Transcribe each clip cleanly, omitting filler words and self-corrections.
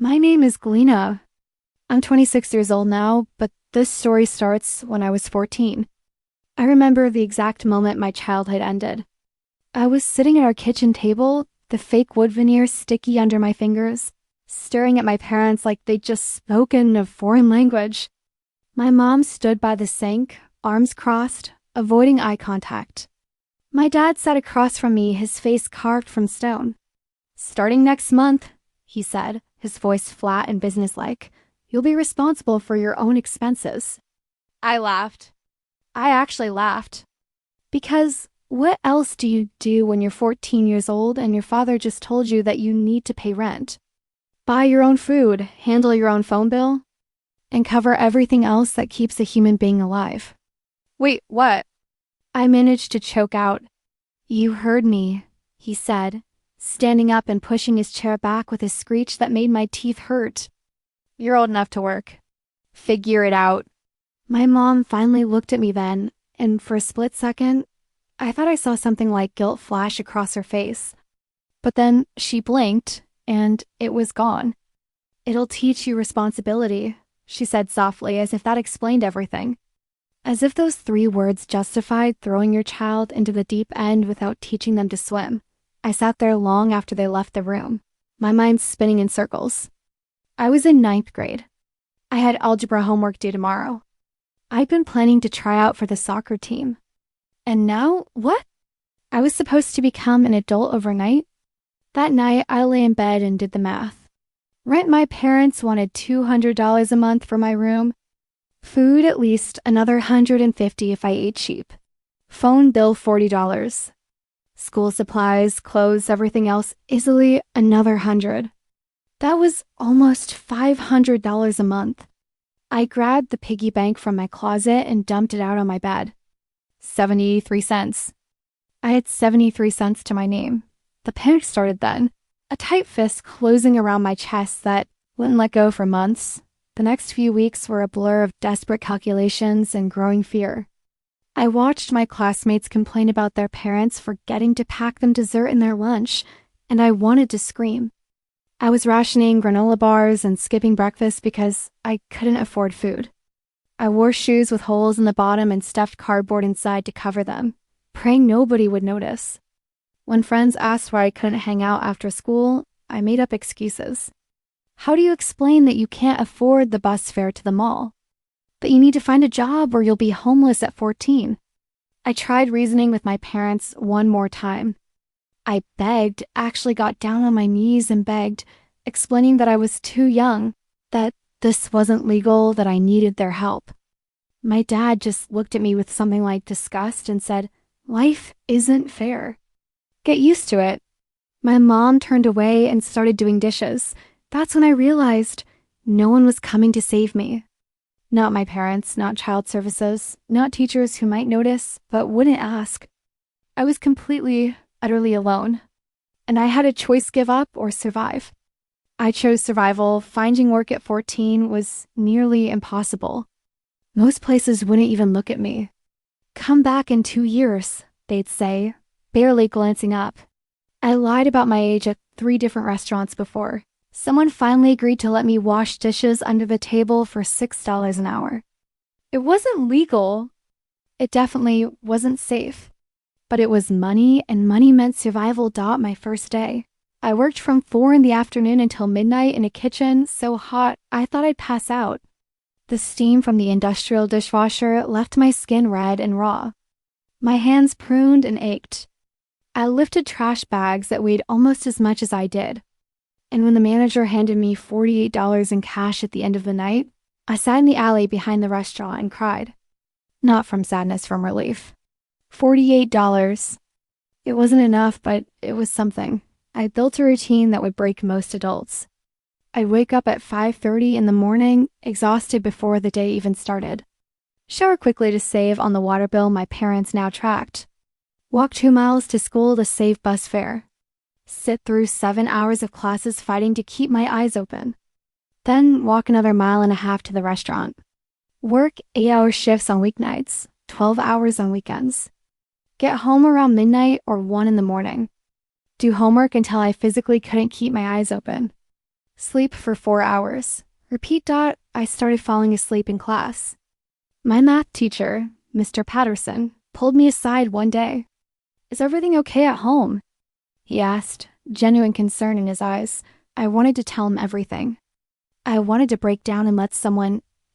My name is Gleena. I'm 26 years old now, but this story starts when I was 14. I remember the exact moment my childhood ended. I was sitting at our kitchen table, the fake wood veneer sticky under my fingers, staring at my parents like they'd just spoken a foreign language. My mom stood by the sink, arms crossed, avoiding eye contact. My dad sat across from me, his face carved from stone. "Starting next month," he said, his voice flat and businesslike, "you'll be responsible for your own expenses." I laughed. I actually laughed. Because what else do you do when you're 14 years old and your father just told you that you need to pay rent? Buy your own food, handle your own phone bill, and cover everything else that keeps a human being alive. Wait, what? I managed to choke out. "You heard me," he said, standing up and pushing his chair back with a screech that made my teeth hurt. "You're old enough to work. Figure it out." My mom finally looked at me then, and for a split second, I thought I saw something like guilt flash across her face. But then she blinked, and it was gone. "It'll teach you responsibility," she said softly, as if that explained everything. As if those 3 words justified throwing your child into the deep end without teaching them to swim. I sat there long after they left the room, my mind spinning in circles. I was in 9th grade. I had algebra homework due tomorrow. I'd been planning to try out for the soccer team. And now, what? I was supposed to become an adult overnight? That night, I lay in bed and did the math. Rent, my parents wanted $200 a month for my room. Food, at least another $150 if I ate cheap. Phone bill, $40. School supplies, clothes, everything else, easily another $100. That was almost $500 a month. I grabbed the piggy bank from my closet and dumped it out on my bed. 73 cents. I had 73 cents to my name. The panic started then, a tight fist closing around my chest that wouldn't let go for months. The next few weeks were a blur of desperate calculations and growing fear. I watched my classmates complain about their parents forgetting to pack them dessert in their lunch, and I wanted to scream. I was rationing granola bars and skipping breakfast because I couldn't afford food. I wore shoes with holes in the bottom and stuffed cardboard inside to cover them, praying nobody would notice. When friends asked why I couldn't hang out after school, I made up excuses. How do you explain that you can't afford the bus fare to the mall? That you need to find a job or you'll be homeless at 14? I tried reasoning with my parents one more time. I begged, actually got down on my knees and begged, explaining that I was too young, that this wasn't legal, that I needed their help. My dad just looked at me with something like disgust and said, "Life isn't fair. Get used to it." My mom turned away and started doing dishes. That's when I realized no one was coming to save me. Not my parents, not child services, not teachers who might notice, but wouldn't ask. I was completely, utterly alone. And I had a choice: give up or survive. I chose survival. Finding work at 14 was nearly impossible. Most places wouldn't even look at me. "Come back in 2 years," they'd say, barely glancing up. I lied about my age at 3 different restaurants before. Someone finally agreed to let me wash dishes under the table for $6 an hour. It wasn't legal. It definitely wasn't safe. But it was money, and money meant survival. My first day. I worked from 4 in the afternoon until midnight in a kitchen so hot I thought I'd pass out. The steam from the industrial dishwasher left my skin red and raw. My hands pruned and ached. I lifted trash bags that weighed almost as much as I did. And when the manager handed me $48 in cash at the end of the night, I sat in the alley behind the restaurant and cried. Not from sadness, from relief. $48. It wasn't enough, but it was something. I built a routine that would break most adults. I'd wake up at 5:30 in the morning, exhausted before the day even started. Shower quickly to save on the water bill my parents now tracked. Walk 2 miles to school to save bus fare. Sit through 7 hours of classes fighting to keep my eyes open. Then walk another 1.5 miles to the restaurant. Work 8-hour shifts on weeknights, 12 hours on weekends. Get home around midnight or 1 in the morning. Do homework until I physically couldn't keep my eyes open. Sleep for 4 hours. Repeat. I started falling asleep in class. My math teacher, Mr. Patterson, pulled me aside one day. "Is everything okay at home?" he asked, genuine concern in his eyes. I wanted to tell him everything. I wanted to break down and let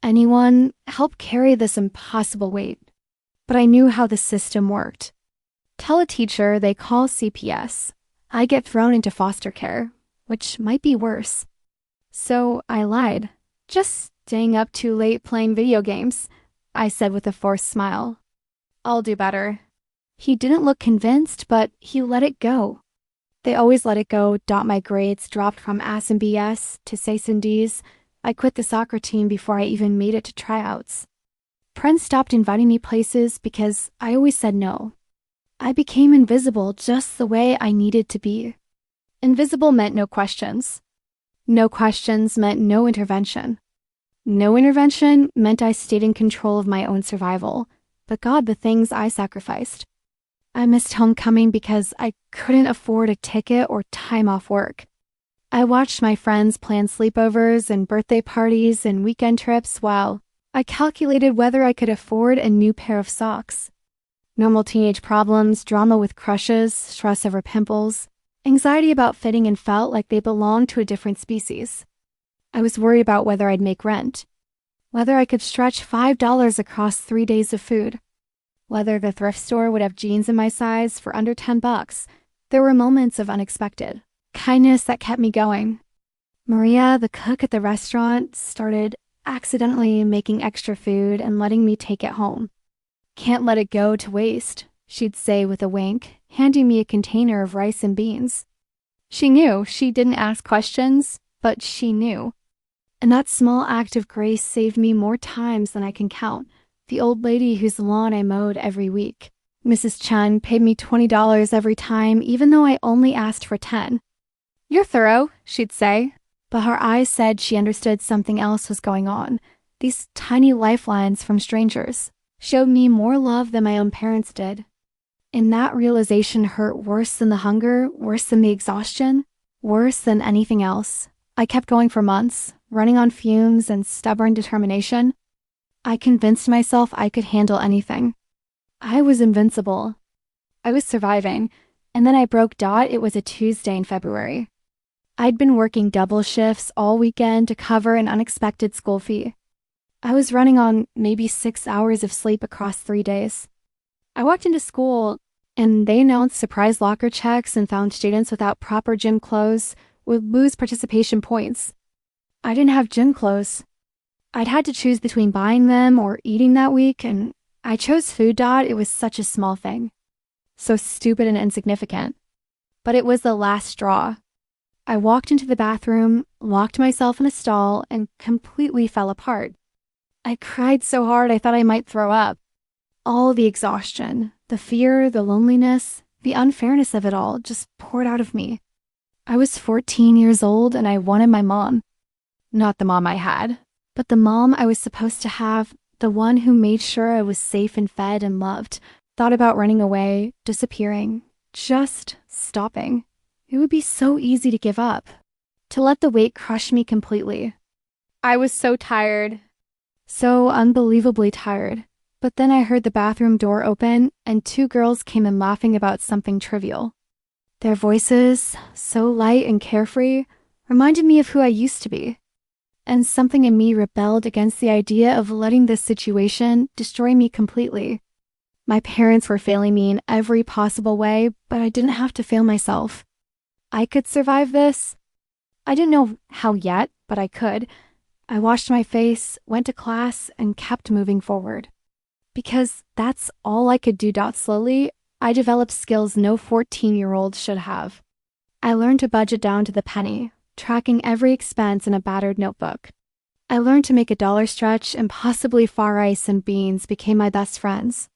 anyone, help carry this impossible weight. But I knew how the system worked. Tell a teacher they call CPS. I get thrown into foster care, which might be worse. So I lied. "Just staying up too late playing video games," I said with a forced smile. "I'll do better." He didn't look convinced, but he let it go. They always let it go. My grades dropped from A's and B's to C's and D's. I quit the soccer team before I even made it to tryouts. Friends stopped inviting me places because I always said no. I became invisible just the way I needed to be. Invisible meant no questions. No questions meant no intervention. No intervention meant I stayed in control of my own survival. But God, the things I sacrificed. I missed homecoming because I couldn't afford a ticket or time off work. I watched my friends plan sleepovers and birthday parties and weekend trips while I calculated whether I could afford a new pair of socks. Normal teenage problems, drama with crushes, stress over pimples, anxiety about fitting, and felt like they belonged to a different species. I was worried about whether I'd make rent, whether I could stretch $5 across 3 days of food, whether the thrift store would have jeans in my size for under $10. There were moments of unexpected kindness that kept me going. Maria, the cook at the restaurant, started accidentally making extra food and letting me take it home. "Can't let it go to waste," she'd say with a wink, handing me a container of rice and beans. She knew. She didn't ask questions, but she knew. And that small act of grace saved me more times than I can count. The old lady whose lawn I mowed every week, Mrs. Chen, paid me $20 every time, even though I only asked for 10. "You're thorough," she'd say. But her eyes said she understood something else was going on. These tiny lifelines from strangers showed me more love than my own parents did. And that realization hurt worse than the hunger, worse than the exhaustion, worse than anything else. I kept going for months, running on fumes and stubborn determination. I convinced myself I could handle anything. I was invincible. I was surviving. And then I broke. It was a Tuesday in February. I'd been working double shifts all weekend to cover an unexpected school fee. I was running on maybe 6 hours of sleep across 3 days. I walked into school, and they announced surprise locker checks and found students without proper gym clothes would lose participation points. I didn't have gym clothes. I'd had to choose between buying them or eating that week, and I chose food. It was such a small thing. So stupid and insignificant. But it was the last straw. I walked into the bathroom, locked myself in a stall, and completely fell apart. I cried so hard I thought I might throw up. All the exhaustion, the fear, the loneliness, the unfairness of it all just poured out of me. I was 14 years old and I wanted my mom. Not the mom I had, but the mom I was supposed to have, the one who made sure I was safe and fed and loved, thought about running away, disappearing, just stopping. It would be so easy to give up, to let the weight crush me completely. I was so tired, so unbelievably tired. But then I heard the bathroom door open and 2 girls came in laughing about something trivial. Their voices, so light and carefree, reminded me of who I used to be. And something in me rebelled against the idea of letting this situation destroy me completely. My parents were failing me in every possible way, but I didn't have to fail myself. I could survive this. I didn't know how yet, but I could. I washed my face, went to class, and kept moving forward. Because that's all I could do. Slowly, I developed skills no 14-year-old should have. I learned to budget down to the penny, tracking every expense in a battered notebook. I learned to make a dollar stretch, and possibly far rice and beans became my best friends.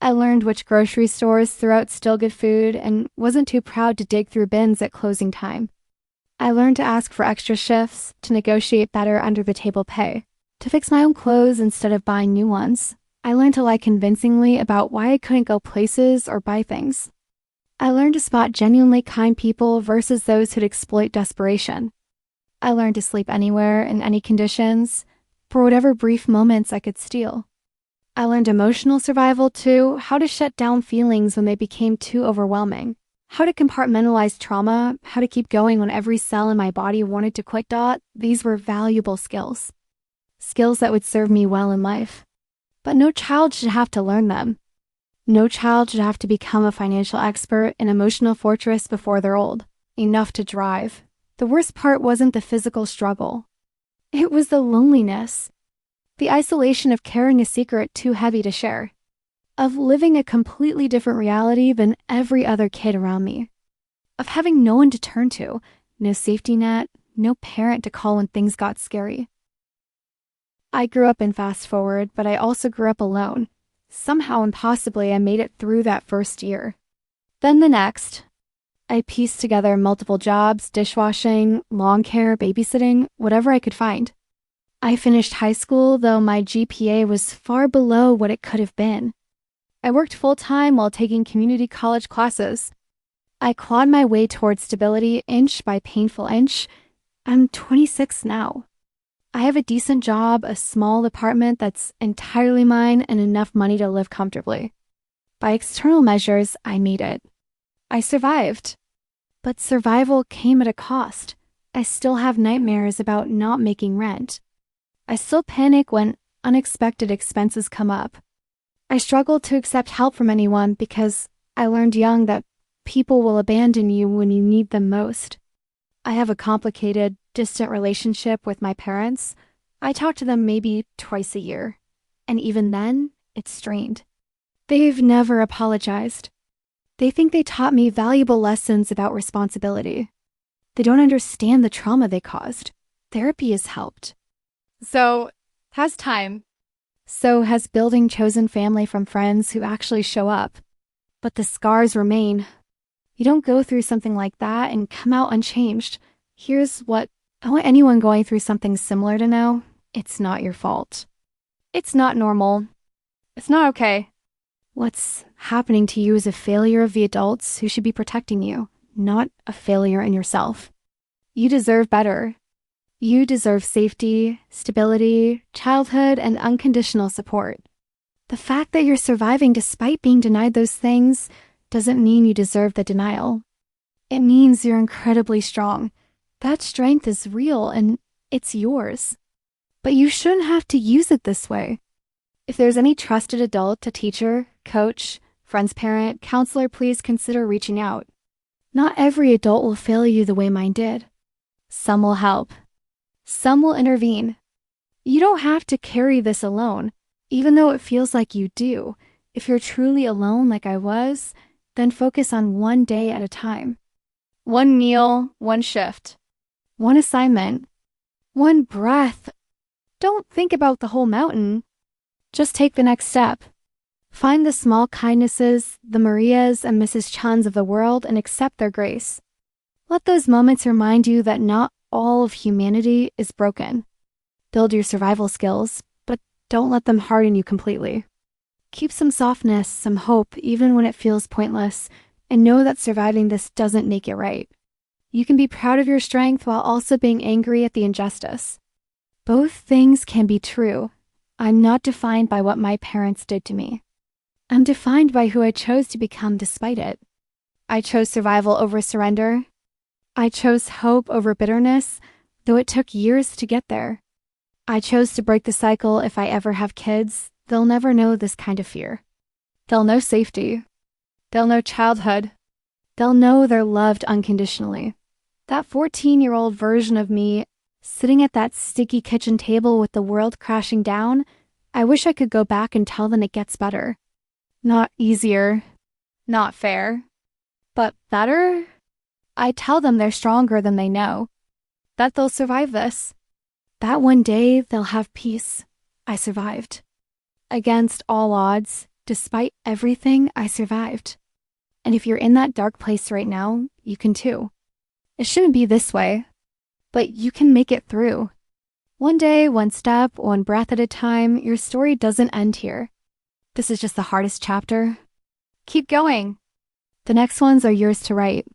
I learned which grocery stores threw out still good food and wasn't too proud to dig through bins at closing time. I learned to ask for extra shifts, to negotiate better under-the-table pay, to fix my own clothes instead of buying new ones. I learned to lie convincingly about why I couldn't go places or buy things. I learned to spot genuinely kind people versus those who'd exploit desperation. I learned to sleep anywhere in any conditions, for whatever brief moments I could steal. I learned emotional survival too, how to shut down feelings when they became too overwhelming, how to compartmentalize trauma, how to keep going when every cell in my body wanted to quit. These were valuable skills. Skills that would serve me well in life. But no child should have to learn them. No child should have to become a financial expert, an emotional fortress before they're old, enough to drive. The worst part wasn't the physical struggle. It was the loneliness. The isolation of carrying a secret too heavy to share. Of living a completely different reality than every other kid around me. Of having no one to turn to, no safety net, no parent to call when things got scary. I grew up in fast forward, but I also grew up alone. Somehow and possibly I made it through that first year. Then the next. I pieced together multiple jobs, dishwashing, lawn care, babysitting, whatever I could find. I finished high school, though my GPA was far below what it could have been. I worked full-time while taking community college classes. I clawed my way towards stability inch by painful inch. I'm 26 now. I have a decent job, a small apartment that's entirely mine, and enough money to live comfortably. By external measures, I made it. I survived. But survival came at a cost. I still have nightmares about not making rent. I still panic when unexpected expenses come up. I struggle to accept help from anyone because I learned young that people will abandon you when you need them most. I have a complicated, distant relationship with my parents. I talk to them maybe twice a year, and even then, it's strained. They've never apologized. They think they taught me valuable lessons about responsibility. They don't understand the trauma they caused. Therapy has helped. So has time. So has building chosen family from friends who actually show up. But the scars remain. You don't go through something like that and come out unchanged. Here's what I want anyone going through something similar to know. It's not your fault. It's not normal. It's not okay. What's happening to you is a failure of the adults who should be protecting you, not a failure in yourself. You deserve better. You deserve safety, stability, childhood, and unconditional support. The fact that you're surviving despite being denied those things doesn't mean you deserve the denial. It means you're incredibly strong. That strength is real and it's yours. But you shouldn't have to use it this way. If there's any trusted adult, a teacher, coach, friend's parent, counselor, please consider reaching out. Not every adult will fail you the way mine did. Some will help. Some will intervene. You don't have to carry this alone, even though it feels like you do. If you're truly alone like I was, then focus on one day at a time. One meal, one shift, one assignment, one breath. Don't think about the whole mountain. Just take the next step. Find the small kindnesses, the Marias and Mrs. Chans of the world, and accept their grace. Let those moments remind you that not all of humanity is broken. Build your survival skills, but don't let them harden you completely. Keep some softness, some hope, even when it feels pointless, and know that surviving this doesn't make it right. You can be proud of your strength while also being angry at the injustice. Both things can be true. I'm not defined by what my parents did to me. I'm defined by who I chose to become despite it. I chose survival over surrender. I chose hope over bitterness, though it took years to get there. I chose to break the cycle. If I ever have kids, they'll never know this kind of fear. They'll know safety. They'll know childhood. They'll know they're loved unconditionally. That 14-year-old version of me, sitting at that sticky kitchen table with the world crashing down, I wish I could go back and tell them it gets better. Not easier, not fair, but better. I tell them they're stronger than they know, that they'll survive this, that one day they'll have peace. I survived. Against all odds, despite everything, I survived. And if you're in that dark place right now, you can too. It shouldn't be this way, but you can make it through. One day, one step, one breath at a time. Your story doesn't end here. This is just the hardest chapter. Keep going. The next ones are yours to write.